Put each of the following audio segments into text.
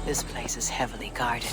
This place is heavily guarded.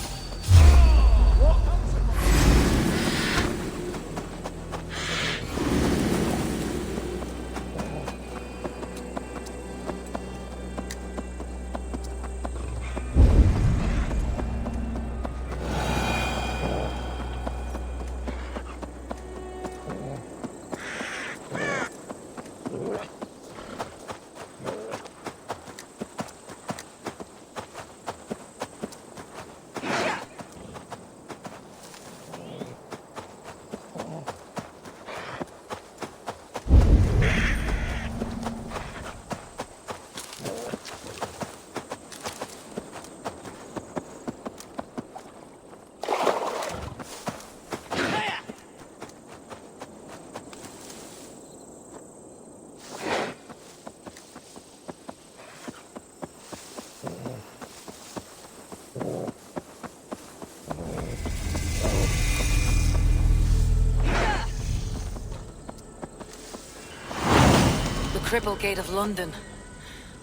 Cripple Gate of Lunden.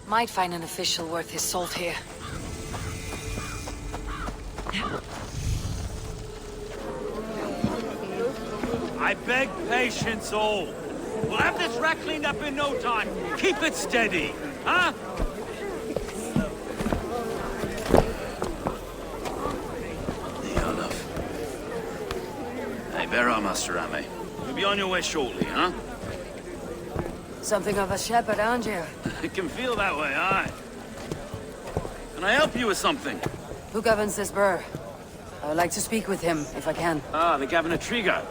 Might find an official worth his salt here. I beg patience all. We'll have this rack cleaned up in no time. Keep it steady, huh? Hey, BeatmasterAC. You'll be on your way shortly, huh? Something of a shepherd, aren't you? It can feel that way, aye. Can I help you with something? Who governs this burr? I would like to speak with him, if I can. Ah, the Governor Trigger.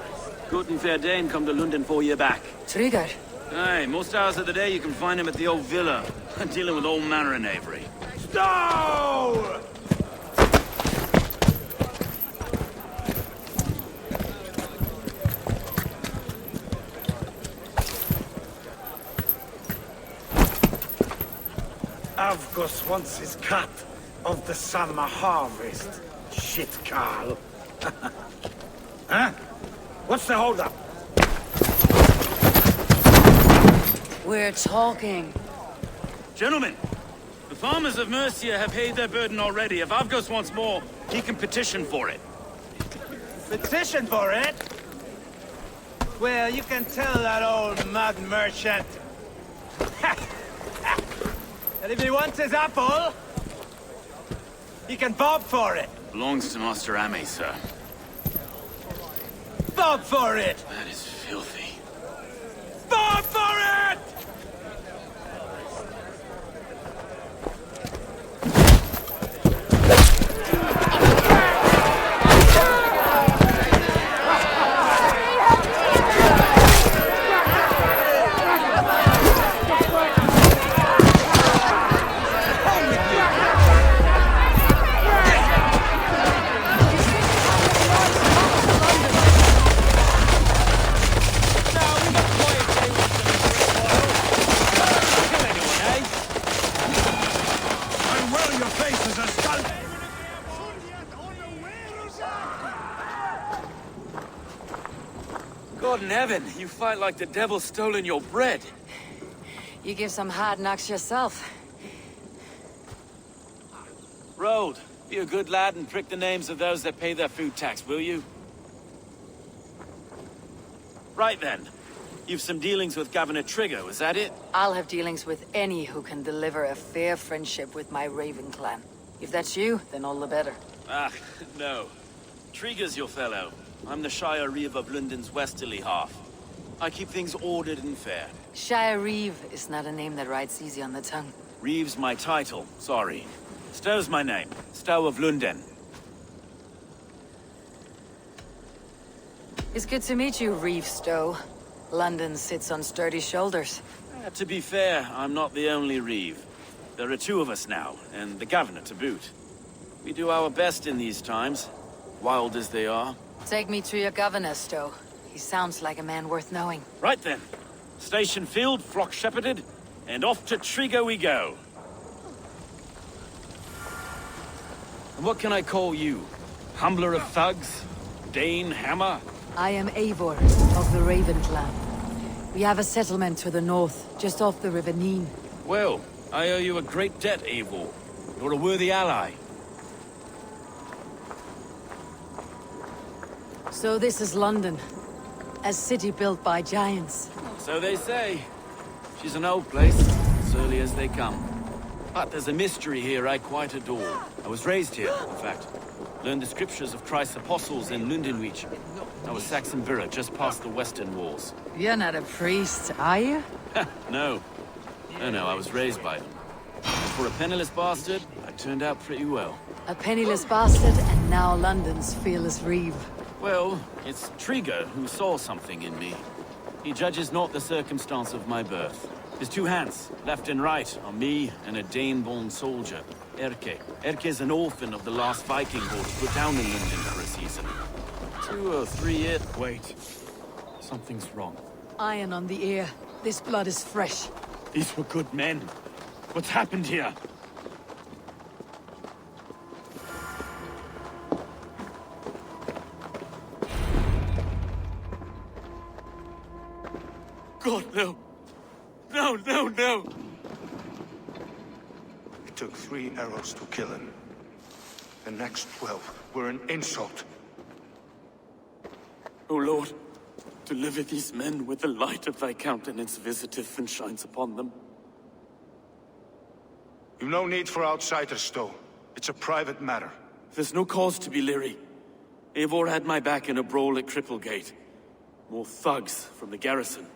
Good and fair Dane come to Lunden 4 year back. Trigger? Aye, most hours of the day you can find him at the old villa, dealing with all manner in Avery. Stow! Avgos wants his cut of the summer harvest. Shit, Carl. Huh? What's the holdup? We're talking. Gentlemen, the farmers of Mercia have paid their burden already. If Avgos wants more, he can petition for it. Petition for it? Well, you can tell that old mud merchant. And if he wants his apple, he can bob for it. Belongs to Master Ame, sir. Bob for it! That is filthy. Bob for it! God in heaven, you fight like the devil's stolen your bread. You give some hard knocks yourself. Road, be a good lad and prick the names of those that pay their food tax, will you? Right then. You've some dealings with Governor Trigger, was that it? I'll have dealings with any who can deliver a fair friendship with my Raven clan. If that's you, then all the better. Ah, no. Trigger's your fellow. I'm the Shire Reeve of Lunden's westerly half. I keep things ordered and fair. Shire Reeve is not a name that rides easy on the tongue. Reeve's my title, sorry. Stow's my name. Stow of Lunden. It's good to meet you, Reeve Stow. London sits on sturdy shoulders. To be fair, I'm not the only Reeve. There are two of us now, and the Governor to boot. We do our best in these times, wild as they are. Take me to your governor, Stowe. He sounds like a man worth knowing. Right then. Station filled, flock shepherded, and off to Trigo we go. And what can I call you? Humbler of thugs? Dane Hammer? I am Eivor, of the Raven clan. We have a settlement to the north, just off the River Neen. Well, I owe you a great debt, Eivor. You're a worthy ally. So this is London. A city built by giants. So they say. She's an old place, as early as they come. But there's a mystery here I quite adore. I was raised here, in fact. Learned the scriptures of Christ's apostles in Lunden region. I was Saxon Villa, just past the western walls. You're not a priest, are you? No. No, I was raised by them. And for a penniless bastard, I turned out pretty well. A penniless bastard, and now London's fearless reeve. Well, it's Trigo who saw something in me. He judges not the circumstance of my birth. His two hands, left and right, are me and a Dane-born soldier, Erke. Erke's an orphan of the last Viking horde put down in Lunden for a season. 2 or 3 years... Wait. Something's wrong. Iron on the ear. This blood is fresh. These were good men. What's happened here? God, no. No, no, no! It took 3 arrows to kill him. The next 12 were an insult. O Lord, deliver these men with the light of thy countenance visiteth and shines upon them. You've no need for outsiders, Stowe. It's a private matter. There's no cause to be leery. Eivor had my back in a brawl at Cripplegate. More thugs from the garrison.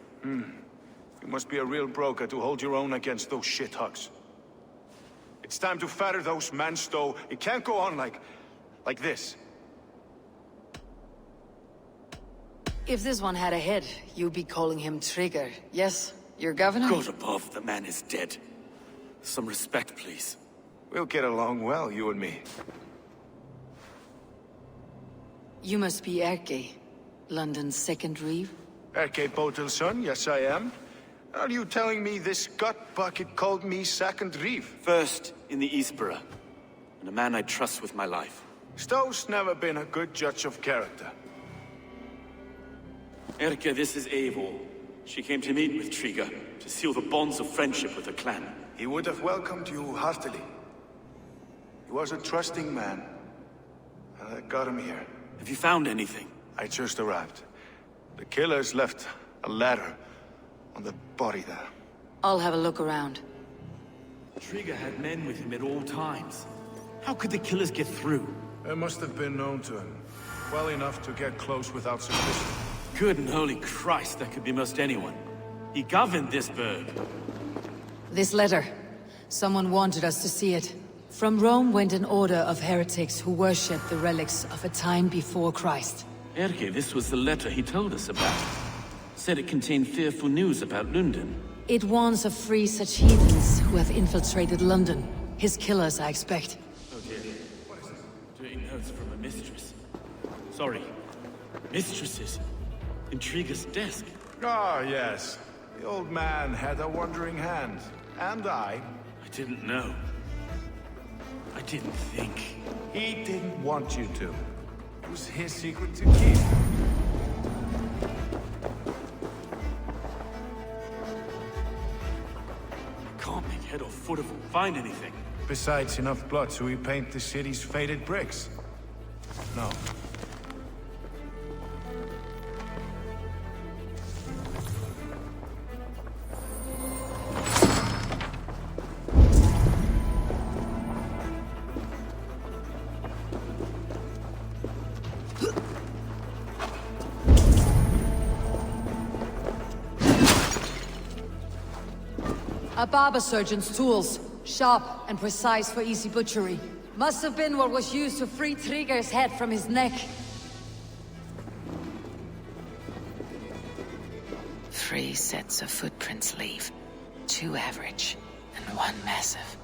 You must be a real broker to hold your own against those shithugs. It's time to fetter those men, Stowe. It can't go on like this. If this one had a head, you'd be calling him Trigger. Yes, your governor? God above, the man is dead. Some respect, please. We'll get along well, you and me. You must be Erke, London's second reeve? Erke Botel's son, yes I am. Are you telling me this gut bucket called me second reeve? First in the Eastborough, and a man I trust with my life. Stowe's never been a good judge of character. Erke, this is Eivor. She came to meet with Triga, to seal the bonds of friendship with the clan. He would have welcomed you heartily. He was a trusting man. And I got him here. Have you found anything? I just arrived. The killers left a ladder on the body there. I'll have a look around. Triga had men with him at all times. How could the killers get through? They must have been known to him. Well enough to get close without suspicion. Good and holy Christ, that could be most anyone. He governed this burg. This letter. Someone wanted us to see it. From Rome went an order of heretics who worshipped the relics of a time before Christ. Erke, this was the letter he told us about. Said it contained fearful news about Lunden. It warns of 3 such heathens who have infiltrated London. His killers, I expect. Oh dear. What is this? Dirty notes from a mistress. Sorry. Mistresses. In Triga's desk. Ah, yes. The old man had a wandering hand. And I didn't know. I didn't think. He didn't want you to. It was his secret to keep. Can't make head or foot of him find anything. Besides enough blood to repaint the city's faded bricks. No. A barber surgeon's tools. Sharp and precise for easy butchery. Must have been what was used to free Trigger's head from his neck. 3 sets of footprints leave. 2 average, and 1 massive.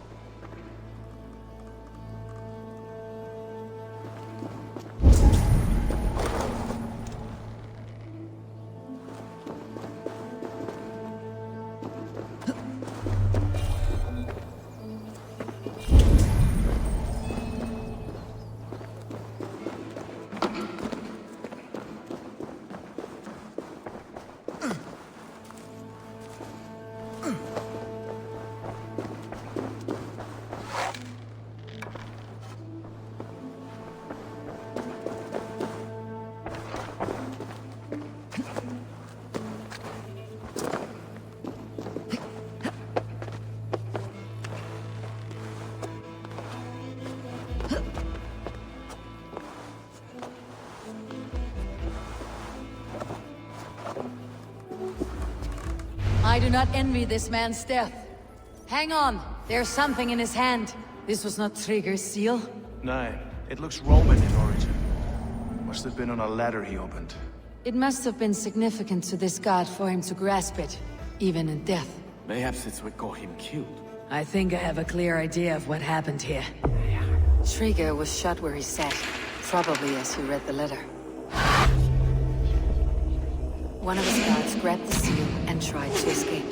I do not envy this man's death. Hang on, there's something in his hand. This was not Trigger's seal? No, it looks Roman in origin. Must have been on a ladder he opened. It must have been significant to this god for him to grasp it, even in death. Mayhaps it's what got him killed. I think I have a clear idea of what happened here. Trigger was shot where he sat, probably as he read the letter. One of his guards grabbed the seal and tried to escape.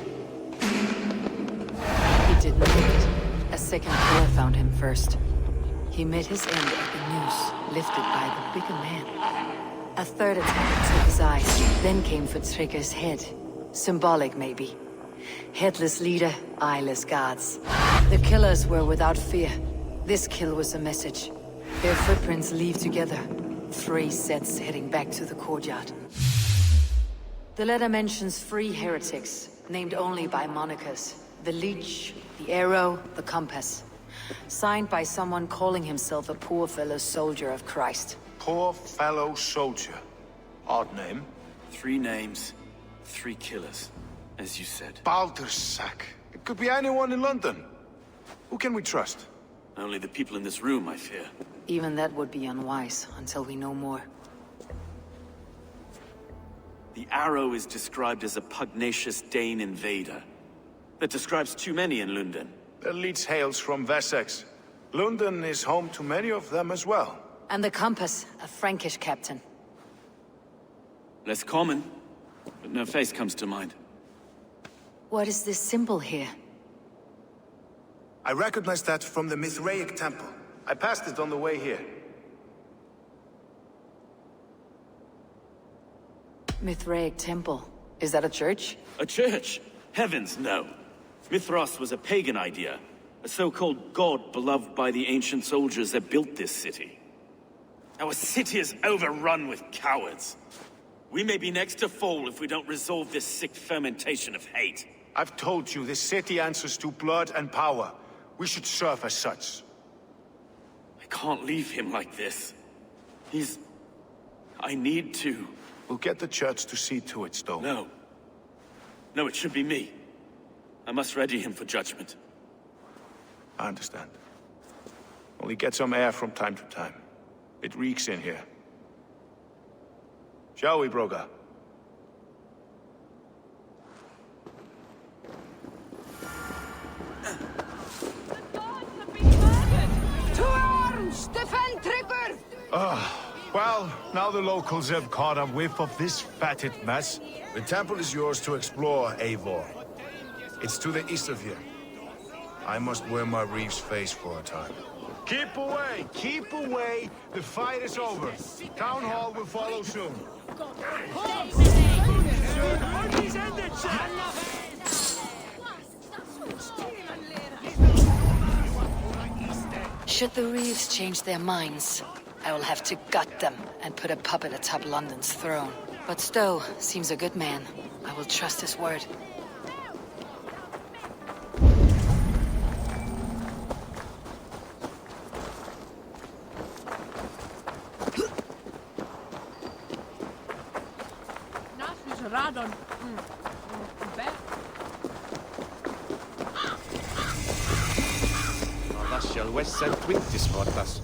He didn't make it. A second killer found him first. He met his end at the noose, lifted by the bigger man. A third attacker took his eyes, then came for Trigger's head. Symbolic, maybe. Headless leader, eyeless guards. The killers were without fear. This kill was a message. Their footprints leave together. 3 sets heading back to the courtyard. The letter mentions 3 heretics, named only by monikers. The Leech, the Arrow, the Compass. Signed by someone calling himself a poor fellow soldier of Christ. Poor fellow soldier. Odd name. 3 names, 3 killers, as you said. BeatmasterAC. It could be anyone in London. Who can we trust? Only the people in this room, I fear. Even that would be unwise, until we know more. The Arrow is described as a pugnacious Dane invader. That describes too many in Lunden. The Leech hails from Wessex. Lunden is home to many of them as well. And the Compass, a Frankish captain. Less common, but no face comes to mind. What is this symbol here? I recognize that from the Mithraic temple. I passed it on the way here. Mithraic temple. Is that a church? A church? Heavens, no. Mithras was a pagan idea. A so-called god beloved by the ancient soldiers that built this city. Our city is overrun with cowards. We may be next to fall if we don't resolve this sick fermentation of hate. I've told you, this city answers to blood and power. We should serve as such. I can't leave him like this. I need to. We'll get the church to see to it, Stowe. No. No, it should be me. I must ready him for judgment. I understand. Only get some air from time to time. It reeks in here. Shall we, Broga? To arms! Defend Trigger! Well, now the locals have caught a whiff of this fatted mess. The temple is yours to explore, Eivor. It's to the east of here. I must wear my reef's face for a time. Keep away! Keep away! The fight is over. Town Hall will follow soon. Should the Reeves change their minds, I will have to gut them and put a puppet atop London's throne. But Stowe seems a good man. I will trust his word. Radon. No lascia il West Side Twinties rotas.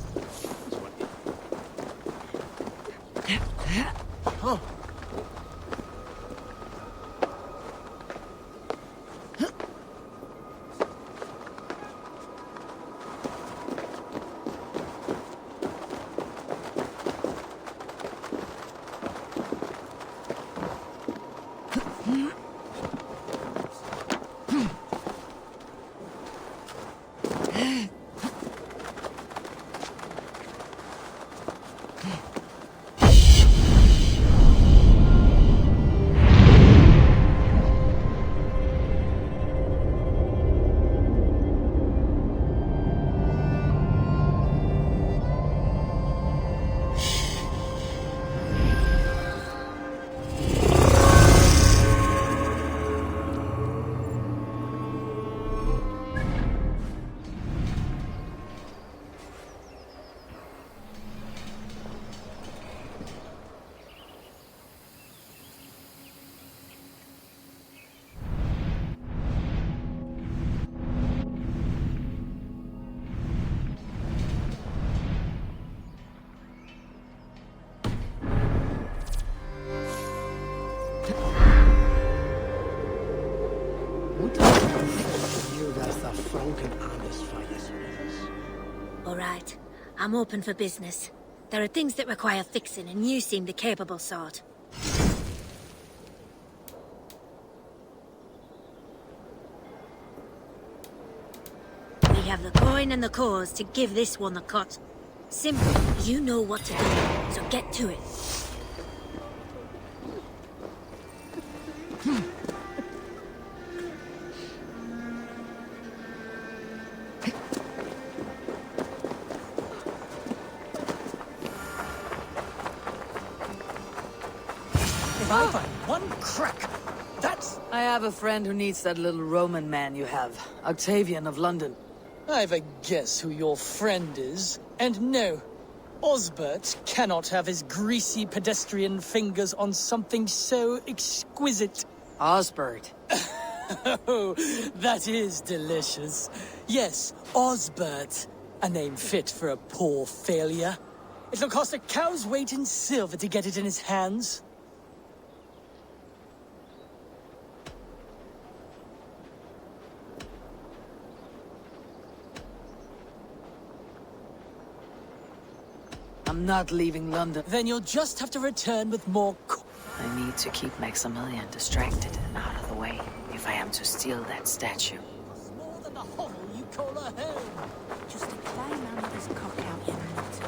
Franken alles feines Neves. All right. I'm open for business. There are things that require fixing, and you seem the capable sort. We have the coin and the cause to give this one the cut. Simple. You know what to do, so get to it. If I find one crack, that's... I have a friend who needs that little Roman man you have. Octavian of London. I've a guess who your friend is. And no, Osbert cannot have his greasy pedestrian fingers on something so exquisite. Osbert. Oh, that is delicious. Yes, Osbert. A name fit for a poor failure. It'll cost a cow's weight in silver to get it in his hands. I'm not leaving London. Then you'll just have to return with more I need to keep Maximilian distracted and out of the way if I am to steal that statue. more than the hovel you call a home. Just a climb under this cock out, you nut.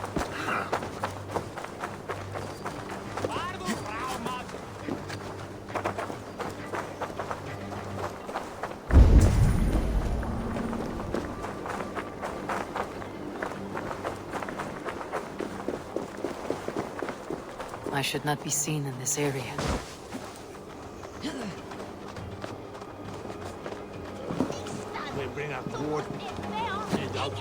I should not be seen in this area. We bring up wood. And out.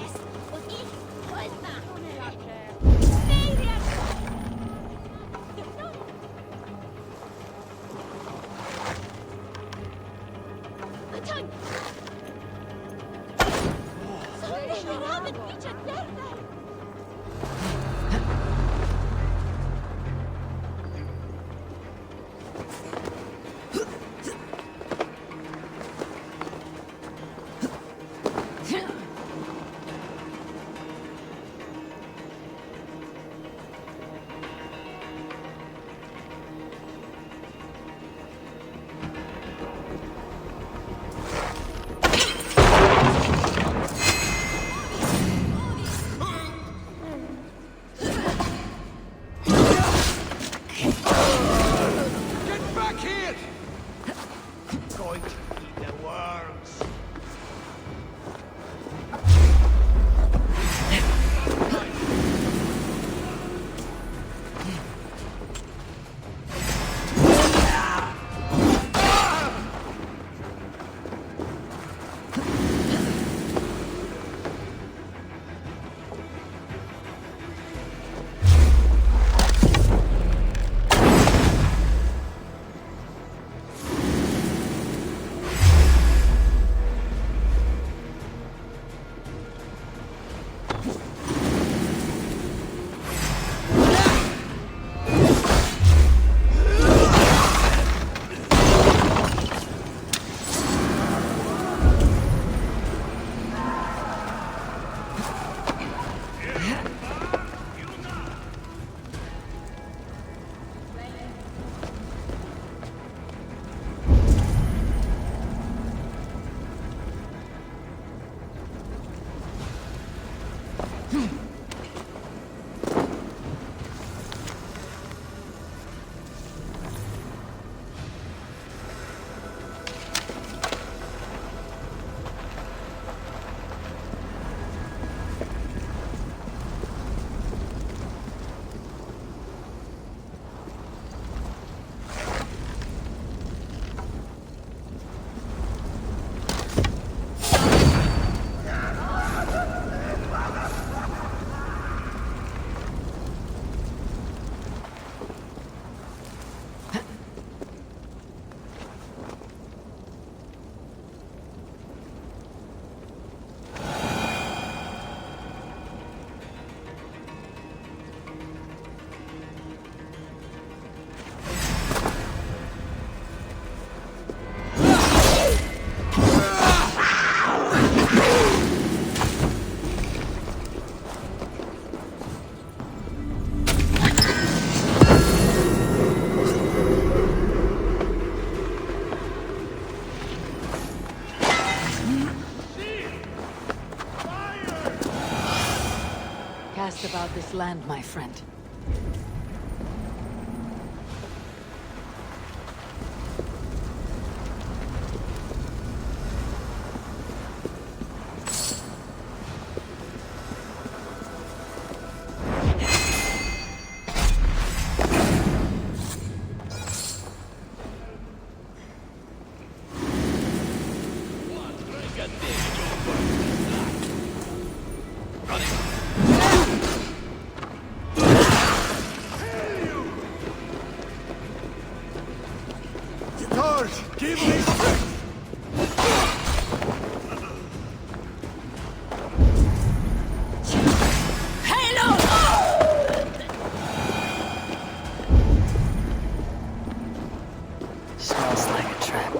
about this land, my friend. Give me strength! Smells like a trap.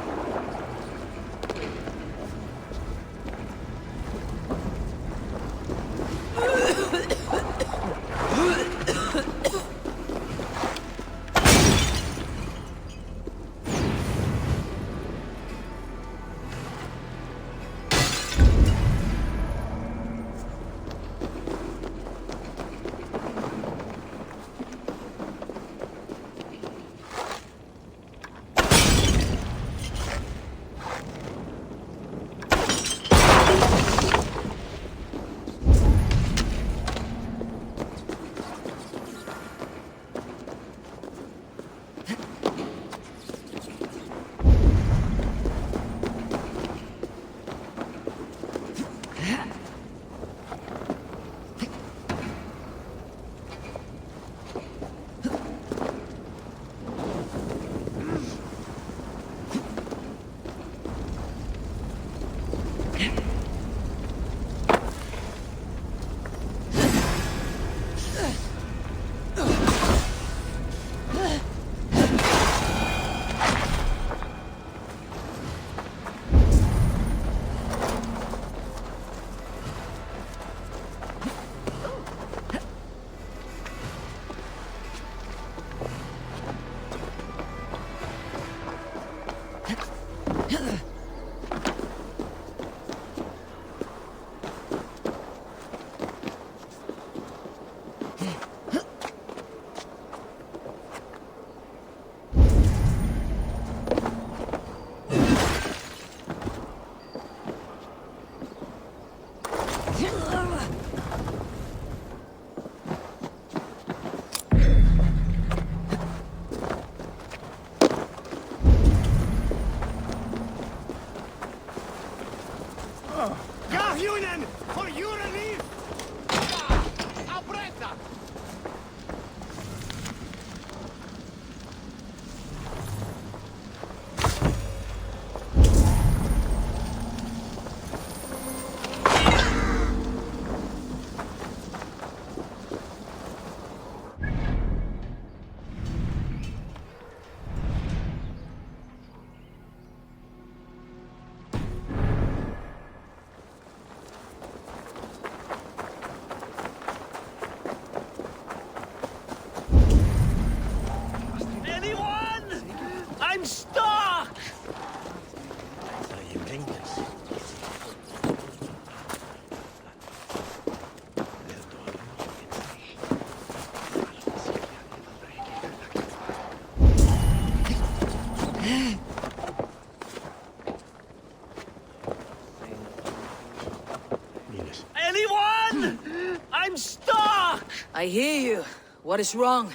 I hear you. What is wrong?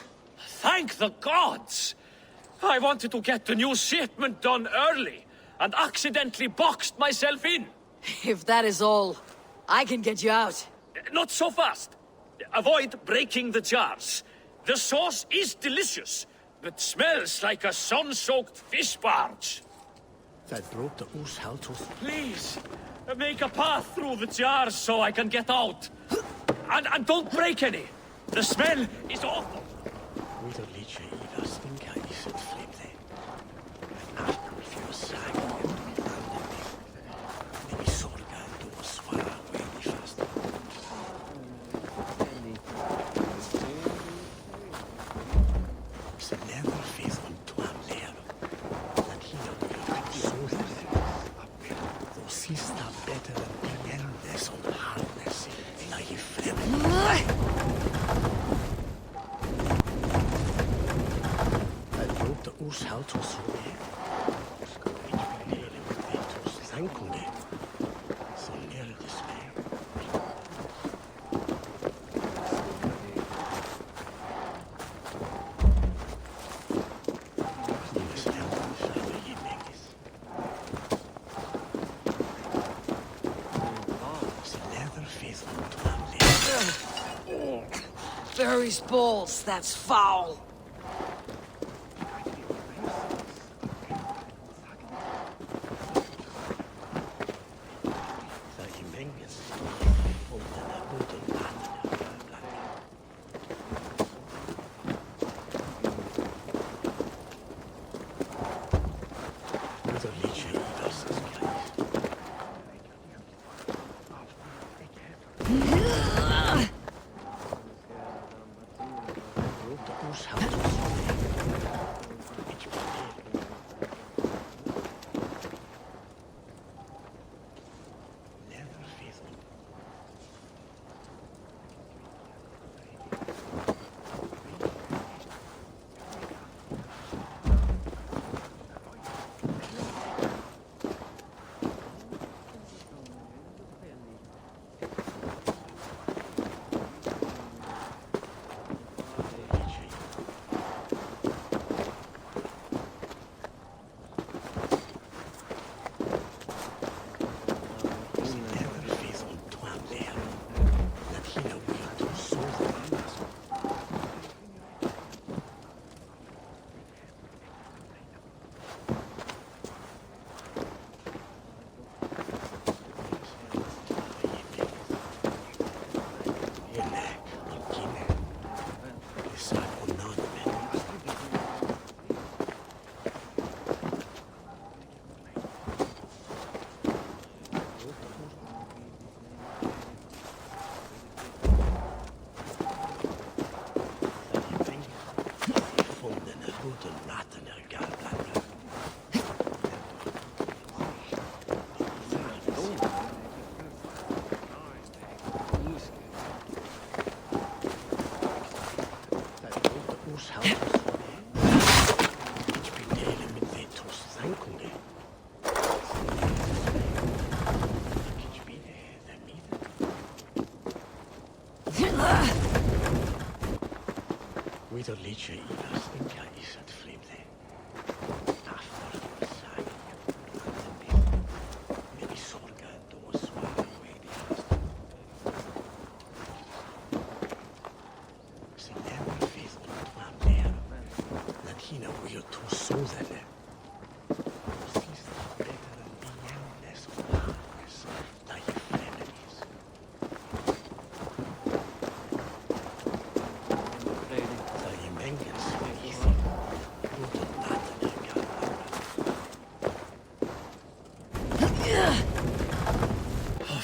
Thank the gods! I wanted to get the new shipment done early, and accidentally boxed myself in. If that is all, I can get you out. Not so fast. Avoid breaking the jars. The sauce is delicious, but smells like a sun-soaked fish barge. Please, make a path through the jars so I can get out. And don't break any. The smell is awful. Barry's balls, that's foul. Wieder liedje Ivers, denka is het vreemde. Med de sorger då svarar mediast. Sin never finns något man där. Latina will you to so that.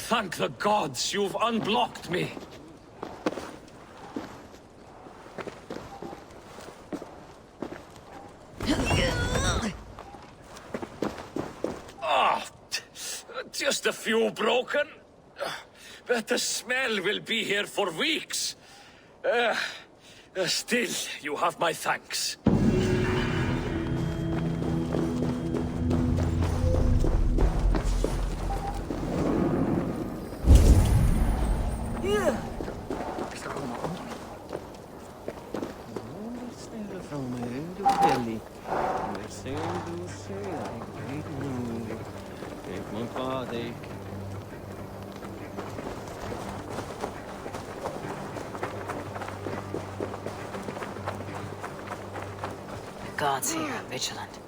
Thank the gods you've unblocked me. Ah, just a few broken. But the smell will be here for weeks. Still, you have my thanks. Gods here are vigilant.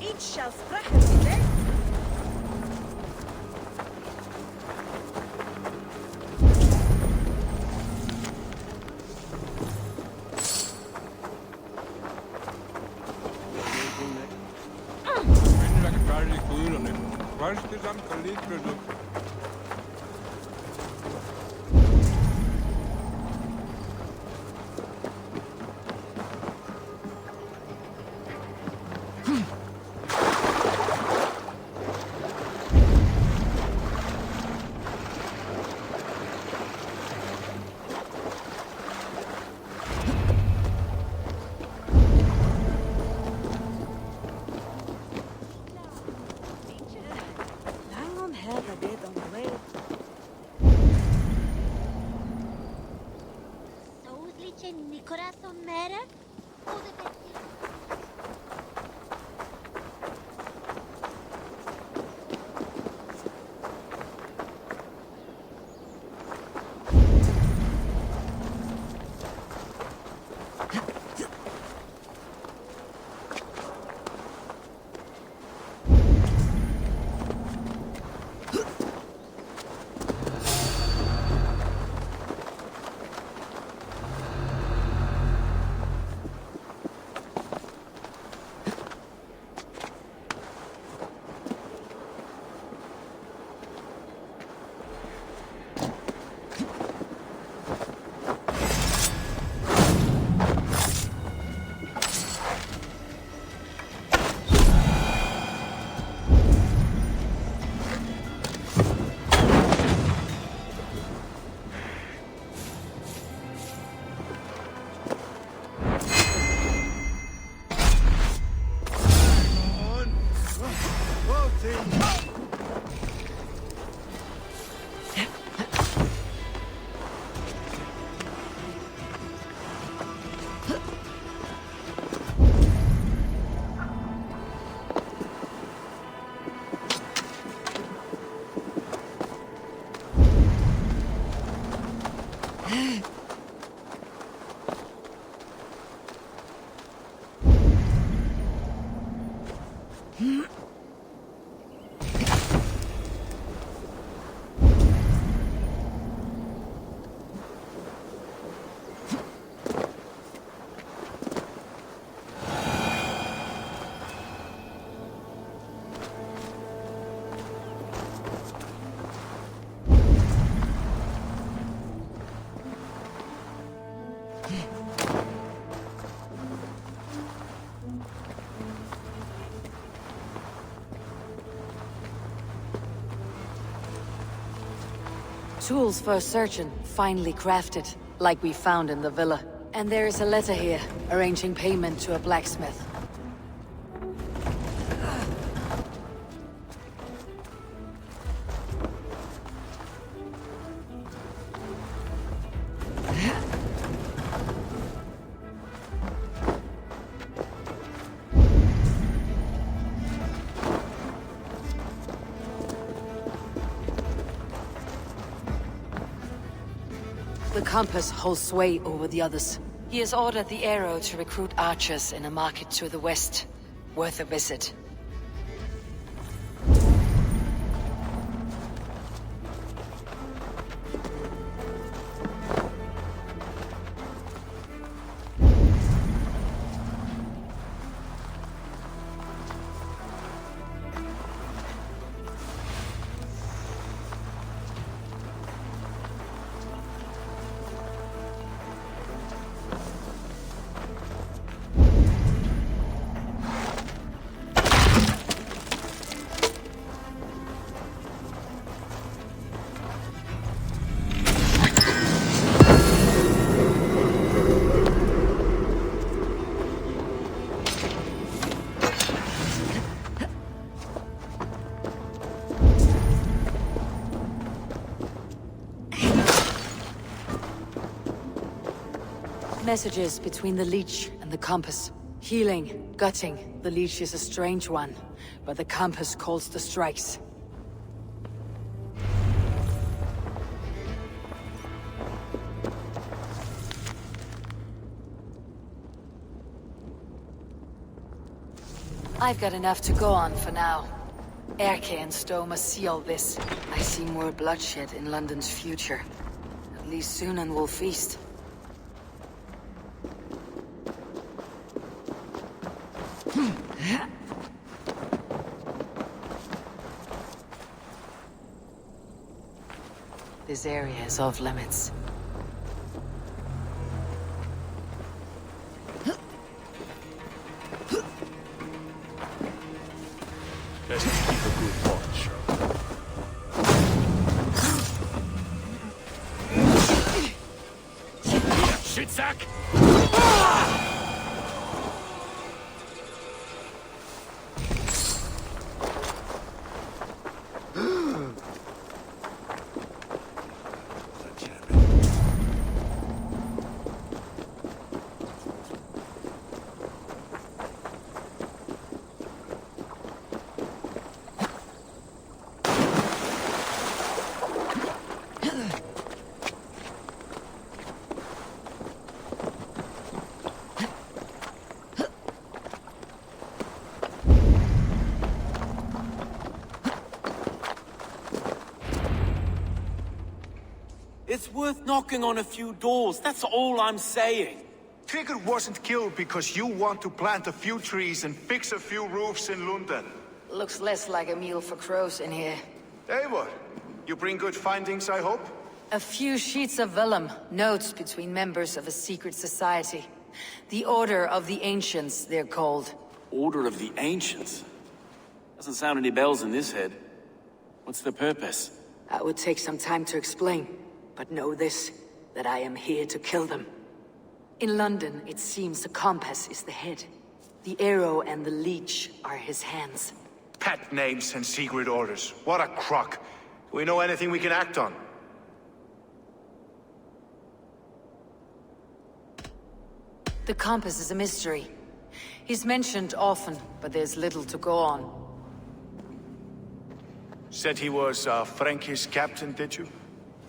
Each shall sprechen today. Tools for searching, finely crafted, like we found in the villa. And there is a letter here, arranging payment to a blacksmith. The compass holds sway over the others. He has ordered the arrow to recruit archers in a market to the west. Worth a visit. Messages between the leech and the compass. Healing, gutting. The leech is a strange one, but the compass calls the strikes. I've got enough to go on for now. Erke and Stowe must see all this. I see more bloodshed in London's future. At least soon and we'll feast. This area is off limits. Let's keep a good watch. Shitsack! It's worth knocking on a few doors, that's all I'm saying. Trigger wasn't killed because you want to plant a few trees and fix a few roofs in Lunden. Looks less like a meal for crows in here. Eivor, you bring good findings, I hope? A few sheets of vellum, notes between members of a secret society. The Order of the Ancients, they're called. Order of the Ancients? Doesn't sound any bells in this head. What's the purpose? That would take some time to explain, but know this, that I am here to kill them. In London, it seems the compass is the head. The arrow and the leech are his hands. Pet names and secret orders. What a crock. Do we know anything we can act on? The compass is a mystery. He's mentioned often, but there's little to go on. Said he was a Frankish captain, did you?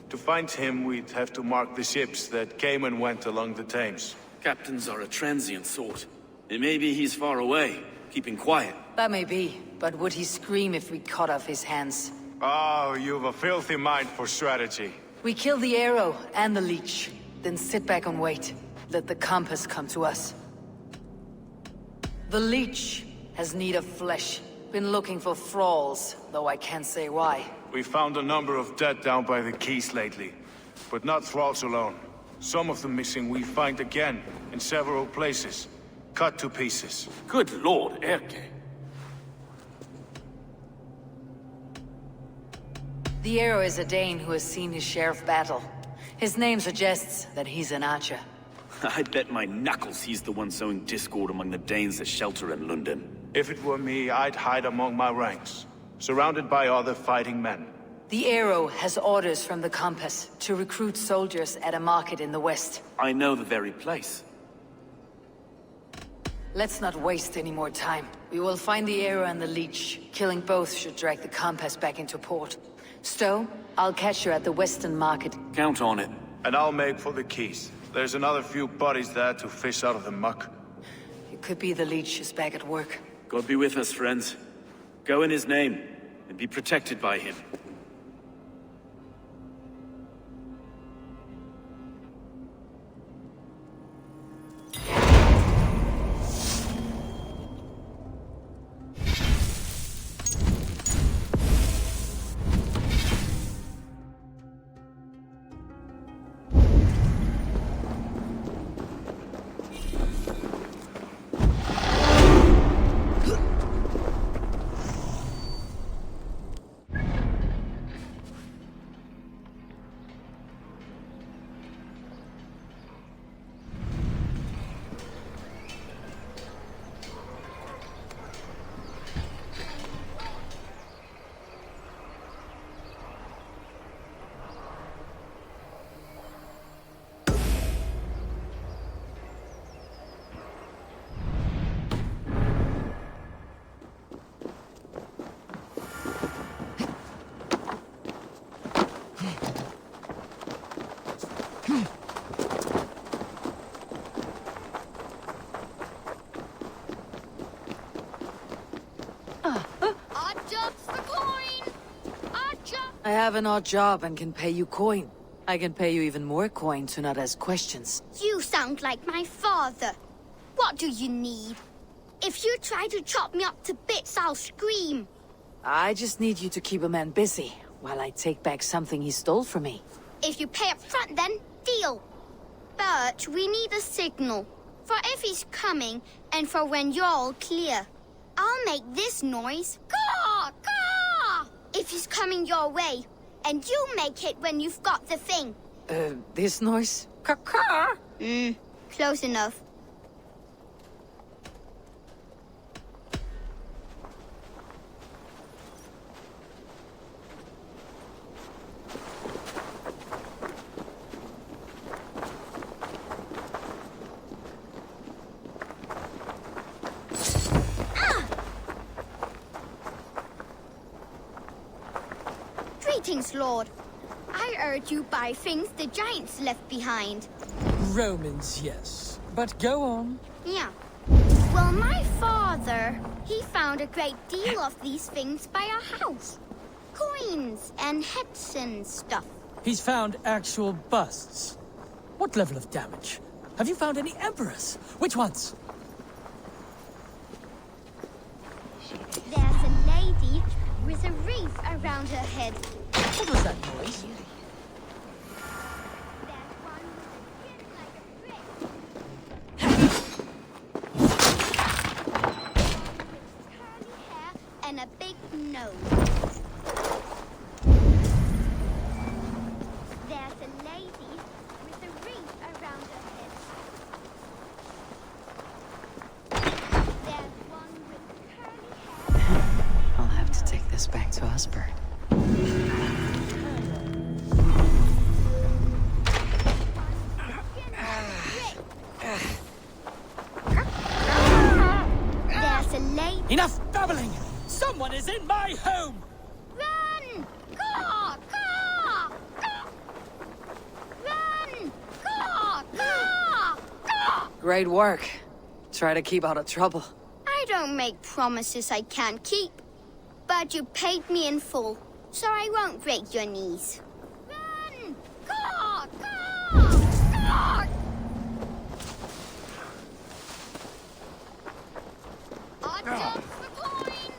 To find him, we'd have to mark the ships that came and went along the Thames. Captains are a transient sort. It may be he's far away, keeping quiet. That may be, but would he scream if we cut off his hands? Oh, you've a filthy mind for strategy. We kill the arrow and the leech, then sit back and wait. Let the compass come to us. The leech has need of flesh. Been looking for thralls, though I can't say why. We found a number of dead down by the quays lately. But not thralls alone. Some of the missing we find again, in several places. Cut to pieces. Good lord, Erke. The arrow is a Dane who has seen his share of battle. His name suggests that he's an archer. I bet my knuckles he's the one sowing discord among the Danes that shelter in Lunden. If it were me, I'd hide among my ranks, surrounded by other fighting men. The arrow has orders from the compass to recruit soldiers at a market in the west. I know the very place. Let's not waste any more time. We will find the arrow and the leech. Killing both should drag the compass back into port. Stowe, I'll catch you at the western market. Count on it. And I'll make for the quays. There's another few bodies there to fish out of the muck. It could be the leech is back at work. God be with us, friends. Go in his name, and be protected by him. I have an odd job and can pay you coin. I can pay you even more coin to not ask questions. You sound like my father. What do you need? If you try to chop me up to bits, I'll scream. I just need you to keep a man busy, while I take back something he stole from me. If you pay up front, then deal. But we need a signal. For if he's coming, and for when you're all clear. I'll make this noise. Caw! Caw! If he's coming your way. And you make it when you've got the thing. This noise? Caw-caw! Close enough. Greetings, Lord. I heard you buy things the giants left behind. Romans, yes. But go on. Yeah. Well, my father, he found a great deal of these things by our house. Coins and heads and stuff. He's found actual busts. What level of damage? Have you found any emperors? Which ones? There's a lady with a wreath around her head. What was that noise? And a big nose. There's a lady with a wreath around her head. There's one with curly hair. I'll have to take this back to Osbert. There's a lady. Enough babbling! Someone is in my home! Run! Caw! Caw! Caw! Run! Caw! Caw! Caw! Great work. Try to keep out of trouble. I don't make promises I can't keep. But you paid me in full, so I won't break your knees. Run! Caw! Caw! Caw! Odd jobs for coin!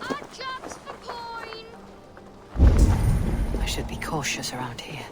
Odd jobs for coin! I should be cautious around here.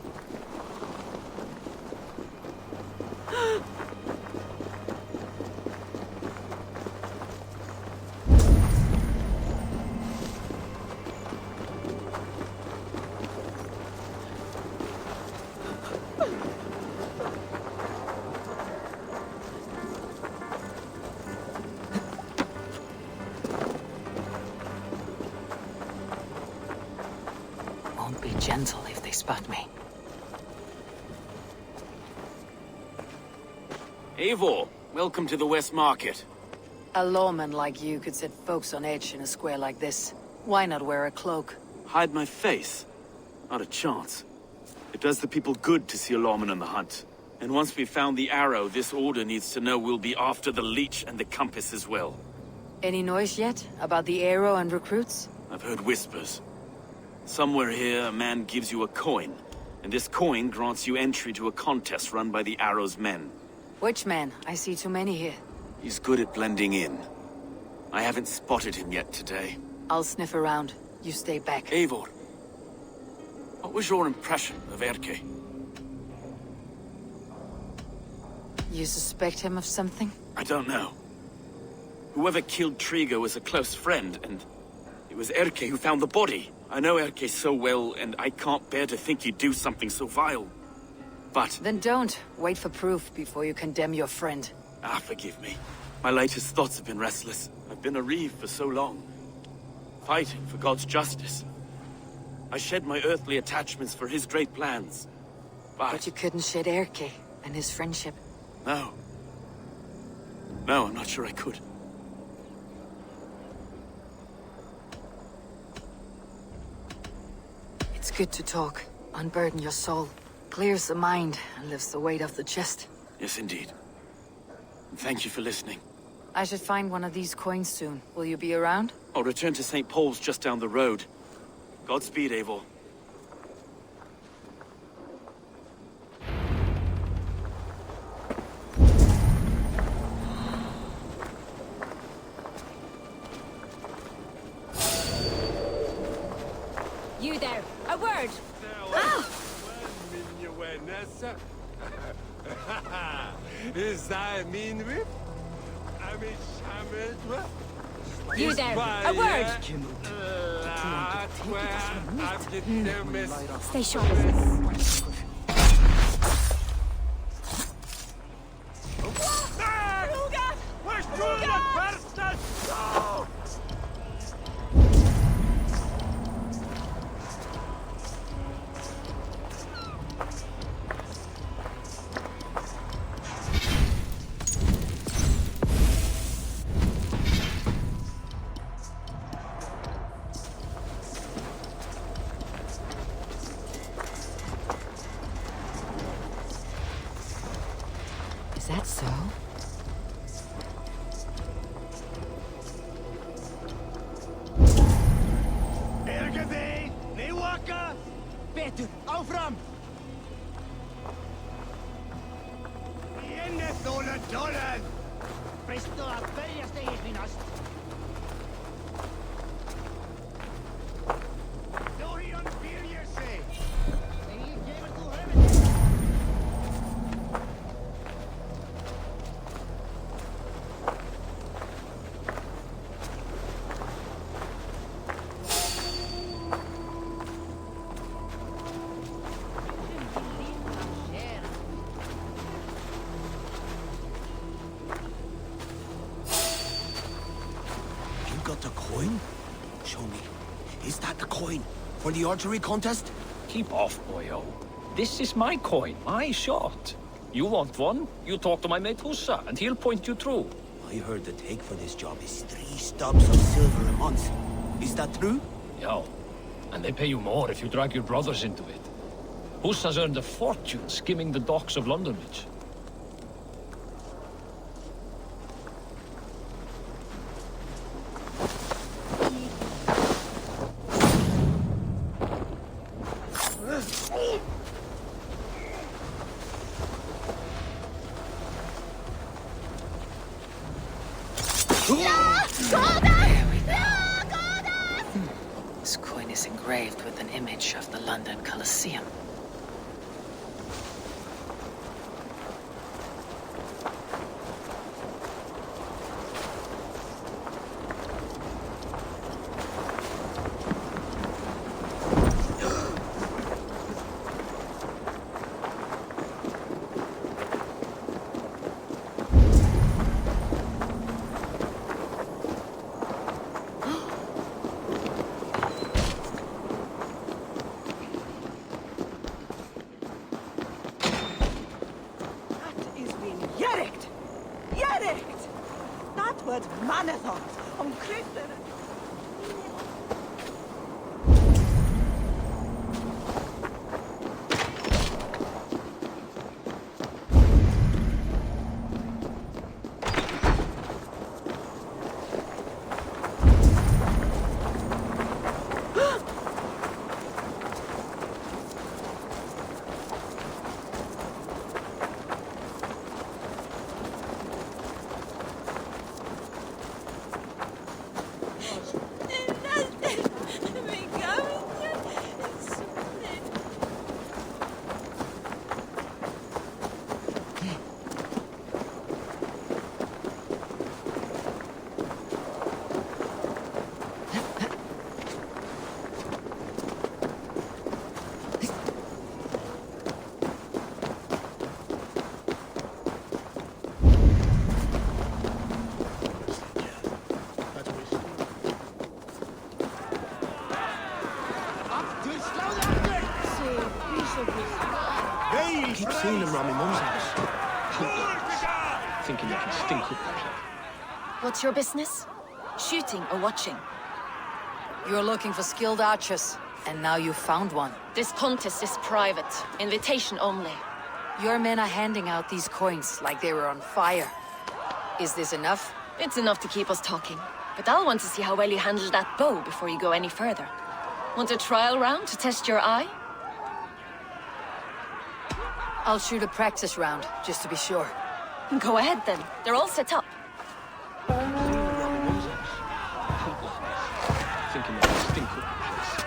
Won't be gentle if they spot me. Eivor, welcome to the West Market. A lawman like you could set folks on edge in a square like this. Why not wear a cloak? Hide my face? Not a chance. It does the people good to see a lawman on the hunt. And once we've found the arrow, this order needs to know we'll be after the leech and the compass as well. Any noise yet about the arrow and recruits? I've heard whispers. Somewhere here, a man gives you a coin, and this coin grants you entry to a contest run by the Arrow's men. Which man? I see too many here. He's good at blending in. I haven't spotted him yet today. I'll sniff around. You stay back. Eivor, what was your impression of Erke? You suspect him of something? I don't know. Whoever killed Trigo was a close friend, and it was Erke who found the body. I know Erke so well, and I can't bear to think he'd do something so vile. But... Then don't. Wait for proof before you condemn your friend. Ah, forgive me. My latest thoughts have been restless. I've been a reeve for so long. Fighting for God's justice. I shed my earthly attachments for his great plans. But you couldn't shed Erke and his friendship. No. No, I'm not sure I could. It's good to talk. Unburden your soul. Clears the mind and lifts the weight off the chest. Yes, indeed. And thank you for listening. I should find one of these coins soon. Will you be around? I'll return to St. Paul's just down the road. Godspeed, Eivor. You there, a word! You there, a word! Stay sharp. Is that so? Ergede, Newaka! Betur, áfram! Dollar! Presto a ferias de Igninos. Got the coin? Show me. Is that the coin for the archery contest? Keep off, boyo. This is my coin, my shot. You want one? You talk to my mate Hussa, and he'll point you through. I heard the take for this job is 3 stubs of silver a month. Is that true? Yeah. And they pay you more if you drag your brothers into it. Hussa's earned a fortune skimming the docks of London, Mitch. This coin is engraved with an image of the London Colosseum. Keep seeing them around my mum's house. Thinking they can stink up the place. What's your business? Shooting or watching? You're looking for skilled archers, and now you found one. This contest is private. Invitation only. Your men are handing out these coins like they were on fire. Is this enough? It's enough to keep us talking. But I'll want to see how well you handle that bow before you go any further. Want a trial round to test your eye? I'll shoot a practice round, just to be sure. Go ahead then. They're all set up. Thinking they can stink up the place.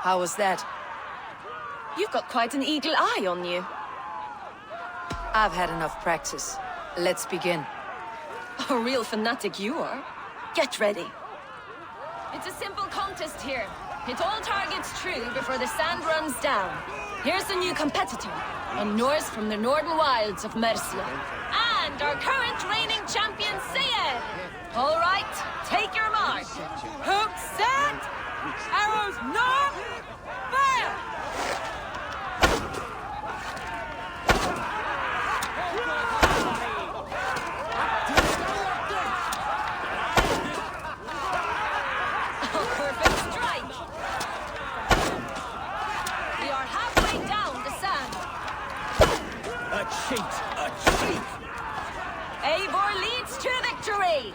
How was that? You've got quite an eagle eye on you. I've had enough practice. Let's begin. A real fanatic you are. Get ready. It's a simple contest here. Hit all targets true before the sand runs down. Here's the new competitor, a Norse from the northern wilds of Mercia. And our current reigning champion, Sayed. All right, take your mark. Hook set! Arrows north! Fire! Eivor leads to victory!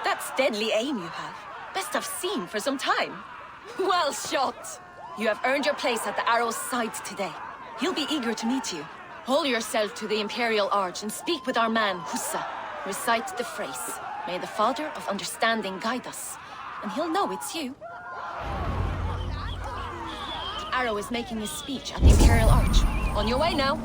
That's deadly aim you have. Best I've seen for some time. Well shot! You have earned your place at the Arrow's side today. He'll be eager to meet you. Hold yourself to the Imperial Arch and speak with our man, Hussa. Recite the phrase. May the Father of Understanding guide us. And he'll know it's you. Arrow is making his speech at the Imperial Arch. On your way now.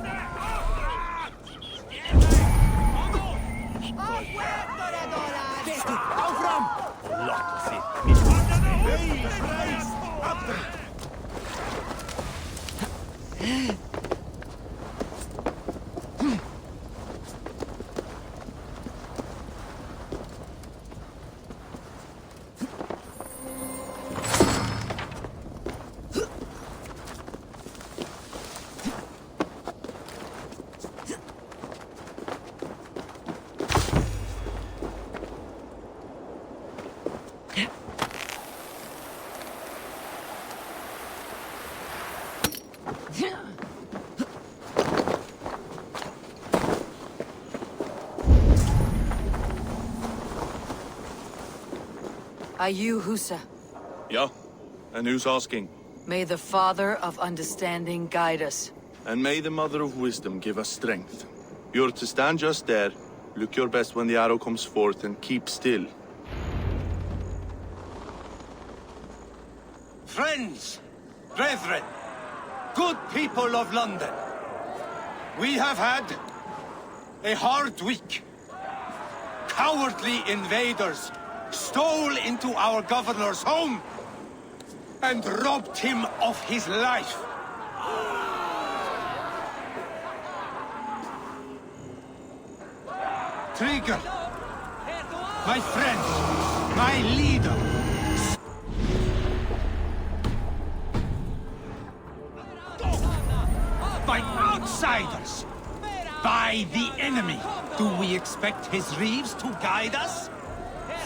Are you Hussa? Yeah, and who's asking? May the Father of Understanding guide us. And may the Mother of Wisdom give us strength. You're to stand just there, look your best when the arrow comes forth, and keep still. Friends, brethren, good people of London, we have had a hard week. Cowardly invaders stole into our governor's home and robbed him of his life. Trigger, my friend, my leader. By outsiders, by the enemy. Do we expect his reeves to guide us?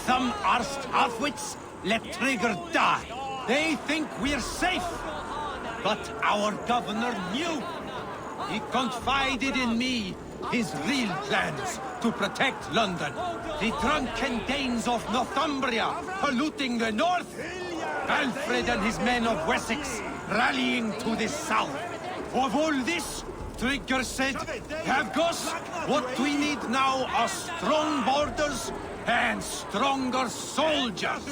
Some arsed halfwits let Trigger die. They think we're safe. But our governor knew. He confided in me his real plans to protect London. The drunken Danes of Northumbria polluting the north. Alfred and his men of Wessex rallying to the south. Of all this, Trigger said, Havgos, what we need now are strong borders and stronger soldiers.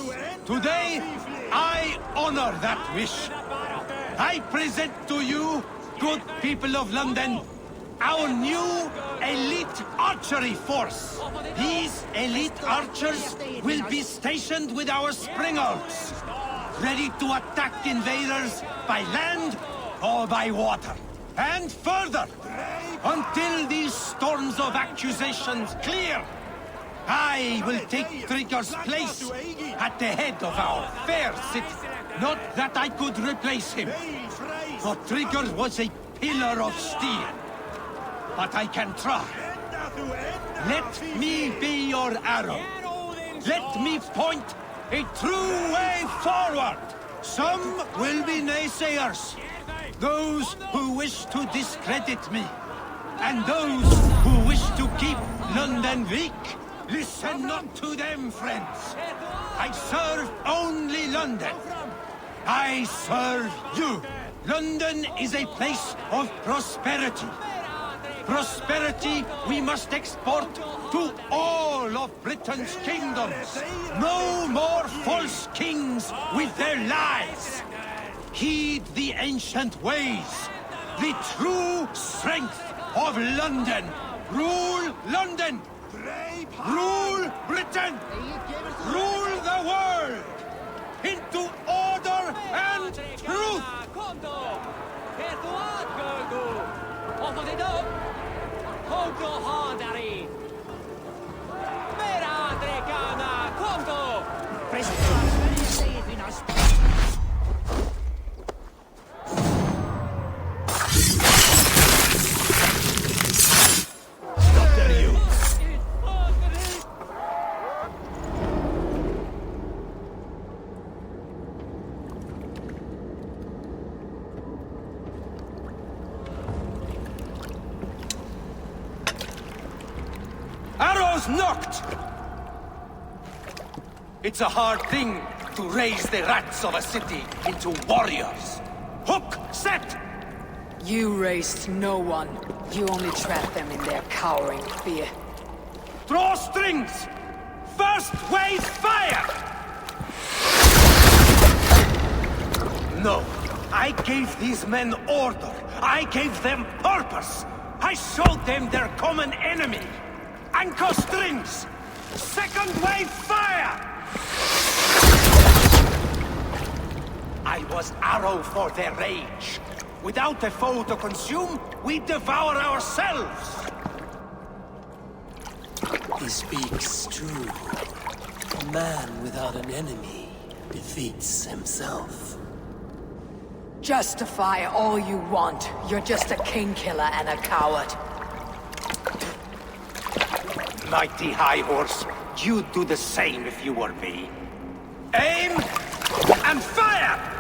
Today, I honor that wish. I present to you, good people of London, our new elite archery force. These elite archers will be stationed with our springers, ready to attack invaders by land or by water. And further, until these storms of accusations clear, I will take Trigger's place at the head of our fair city. Not that I could replace him, for Trigger was a pillar of steel. But I can try. Let me be your arrow. Let me point a true way forward. Some will be naysayers. Those who wish to discredit me. And those who wish to keep London weak. Listen not to them, friends. I serve only London. I serve you. London is a place of prosperity. Prosperity we must export to all of Britain's kingdoms. No more false kings with their lies. Heed the ancient ways. The true strength of London. Rule London. Rule Britain. Rule the world. Into order and truth. arrows knocked! It's a hard thing to raise the rats of a city into warriors. Hook, set! You raised no one. You only trapped them in their cowering fear. Draw strings! First wave fire! No, I gave these men order. I gave them purpose. I showed them their common enemy. Anchor strings! Second wave fire! I was arrow for their rage. Without a foe to consume, we devour ourselves. He speaks true. A man without an enemy defeats himself. Justify all you want. You're just a king killer and a coward. Mighty High Horse, you'd do the same if you were me. Aim and fire!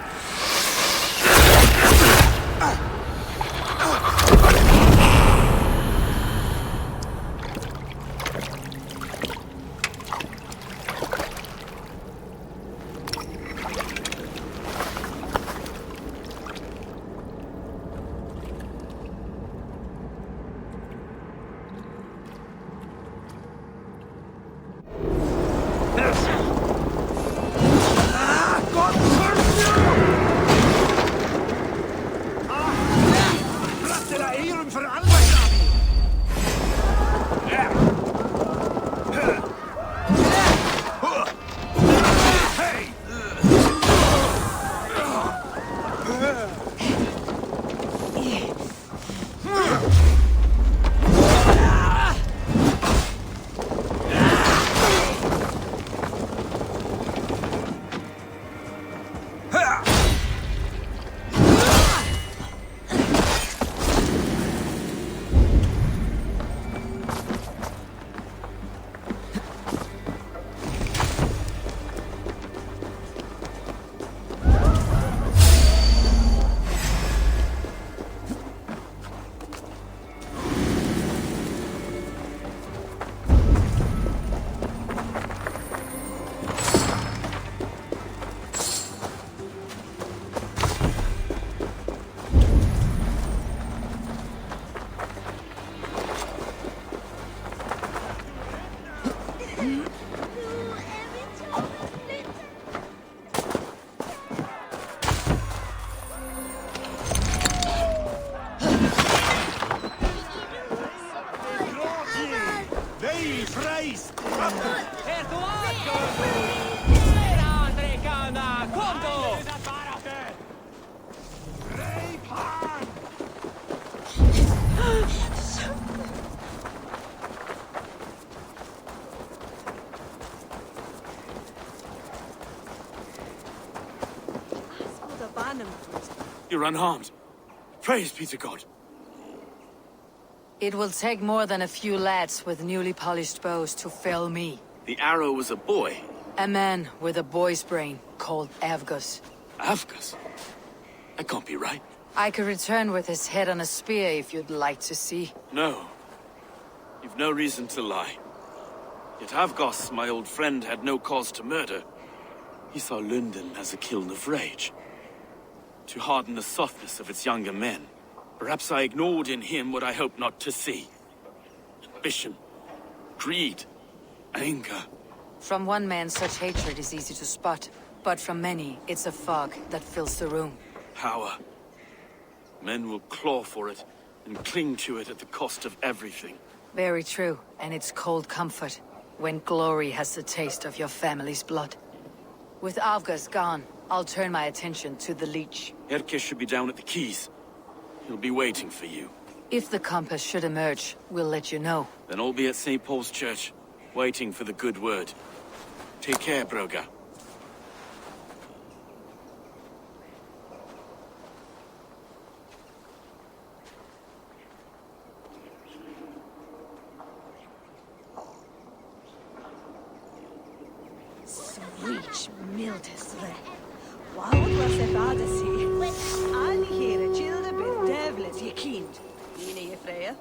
You're unharmed. Praise be to God. It will take more than a few lads with newly polished bows to fell me. The arrow was a boy. A man with a boy's brain called Avgus. Avgus? That can't be right. I could return with his head on a spear if you'd like to see. No. You've no reason to lie. Yet Avgus, my old friend, had no cause to murder. He saw Lunden as a kiln of rage. To harden the softness of its younger men. Perhaps I ignored in him what I hoped not to see. Ambition, greed, anger. From one man, such hatred is easy to spot. But from many, it's a fog that fills the room. Power. Men will claw for it and cling to it at the cost of everything. Very true, and it's cold comfort when glory has the taste of your family's blood. With Avgus gone, I'll turn my attention to the Leech. Erke should be down at the quays. He'll be waiting for you. If the compass should emerge, we'll let you know. Then I'll be at St. Paul's Church, waiting for the good word. Take care, Broga. Sweet Mildesre. Wow, was a fantasy. Alle here children bedevlet je kind. Mine je vrije?